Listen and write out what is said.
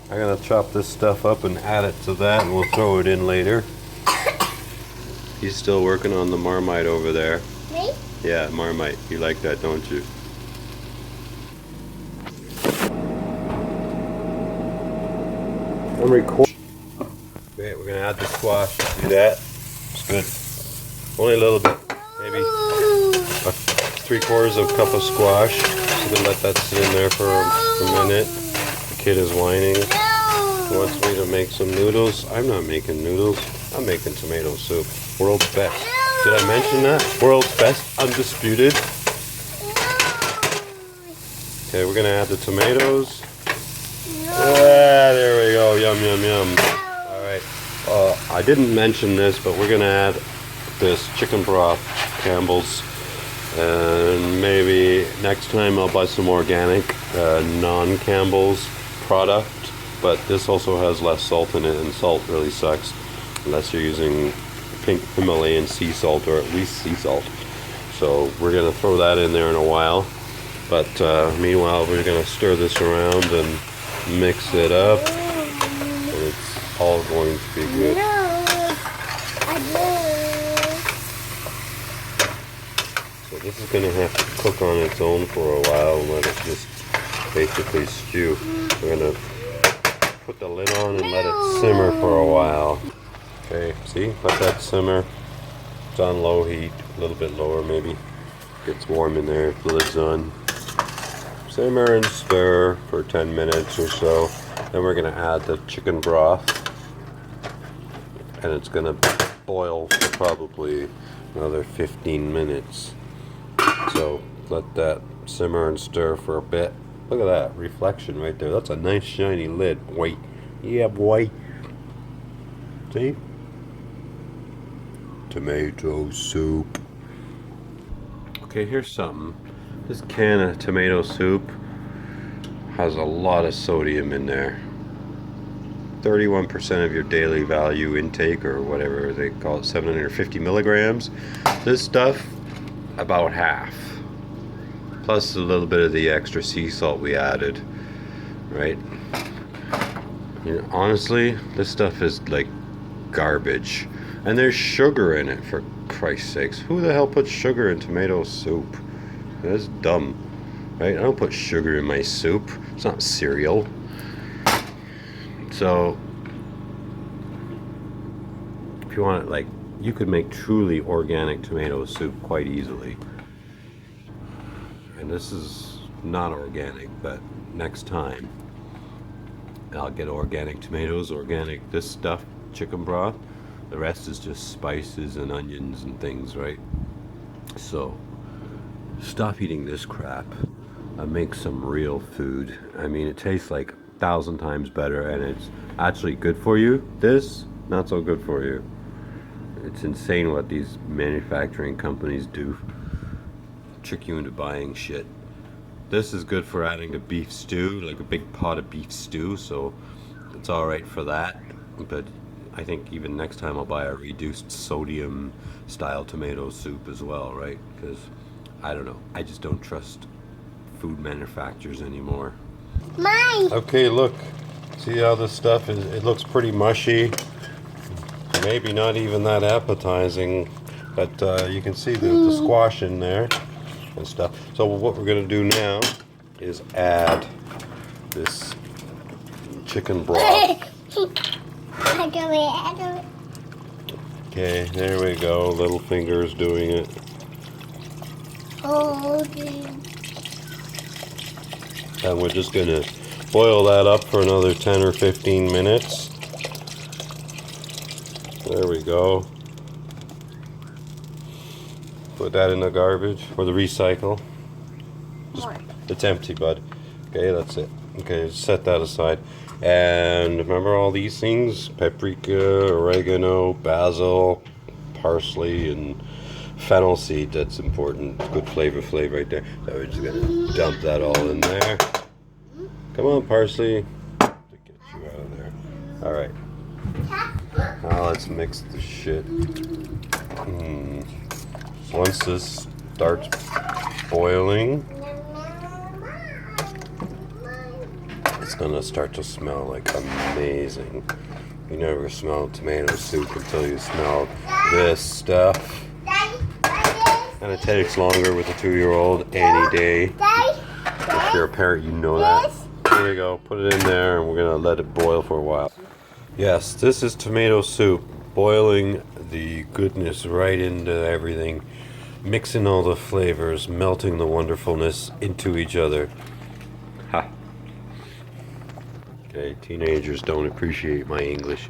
I'm gonna chop this stuff up and add it to that, and we'll throw it in later. He's still working on the Marmite over there. Me? Yeah, Marmite. You like that, don't you? I'm recording. Okay, we're gonna add the squash. Do that. It's good. Only a little bit. Maybe a 3/4 cup of squash. So then let that sit in there for a minute. The kid is whining. He wants me to make some noodles. I'm not making noodles. I'm making tomato soup. World's best. Did I mention that? World's best, undisputed. Okay, we're gonna add the tomatoes. Yeah, there we go. Yum, yum, yum. Alright. I didn't mention this, but we're gonna add this chicken broth, Campbell's. And maybe next time I'll buy some organic, non-Campbell's product. But this also has less salt in it, and salt really sucks unless you're using pink Himalayan sea salt, or at least sea salt. So we're going to throw that in there in a while. But meanwhile, we're going to stir this around and mix it up. And it's all going to be good. So this is going to have to cook on its own for a while and let it just basically stew. We're going to put the lid on and let it simmer for a while. Okay, see? Let that simmer. It's on low heat, a little bit lower maybe. Gets warm in there, the lid's on. Simmer and stir for 10 minutes or so. Then we're going to add the chicken broth. And it's going to boil for probably another 15 minutes. So let that simmer and stir for a bit. Look at that reflection right there. That's a nice shiny lid, boy. Yeah, boy. See? Tomato soup. Okay, here's something. This can of tomato soup has a lot of sodium in there. 31% of your daily value intake, or whatever they call it, 750 milligrams. This stuff, about half. Plus a little bit of the extra sea salt we added, right? You know, honestly, this stuff is like garbage. And there's sugar in it, for Christ's sakes. Who the hell puts sugar in tomato soup? That's dumb, right? I don't put sugar in my soup. It's not cereal. So, if you want it, like, you could make truly organic tomato soup quite easily. And this is not organic, but next time I'll get organic tomatoes, organic this stuff, chicken broth. The rest is just spices and onions and things, right? So stop eating this crap and make some real food. I mean, it tastes like 1,000 times better, and it's actually good for you. This, not so good for you. It's insane what these manufacturing companies do. Trick you into buying shit. This is good for adding to beef stew, like a big pot of beef stew, so it's alright for that. But I think even next time I'll buy a reduced sodium style tomato soup as well, right? Because I don't know, I just don't trust food manufacturers anymore. Mine. Okay, look, see how this stuff is? It looks pretty mushy. Maybe not even that appetizing, but you can see the squash in there and stuff. So what we're going to do now is add this chicken broth. Okay, there we go. Little fingers doing it. And we're just going to boil that up for another 10 or 15 minutes. There we go. Put that in the garbage or the recycle. It's empty, bud. Okay, that's it. Okay, set that aside. And remember all these things? Paprika, oregano, basil, parsley, and fennel seed. That's important. Good flavor right there. So we're just gonna dump that all in there. Come on, parsley. To get you out of there. All right. Now let's mix the shit. Once this starts boiling, it's gonna start to smell like amazing. You never smelled tomato soup until you smelled this stuff. And it takes longer with a 2-year-old any day. If you're a parent, you know that. There you go, put it in there and we're gonna let it boil for a while. Yes, this is tomato soup, boiling the goodness right into everything, mixing all the flavors, melting the wonderfulness into each other. Ha. Okay, teenagers don't appreciate my English.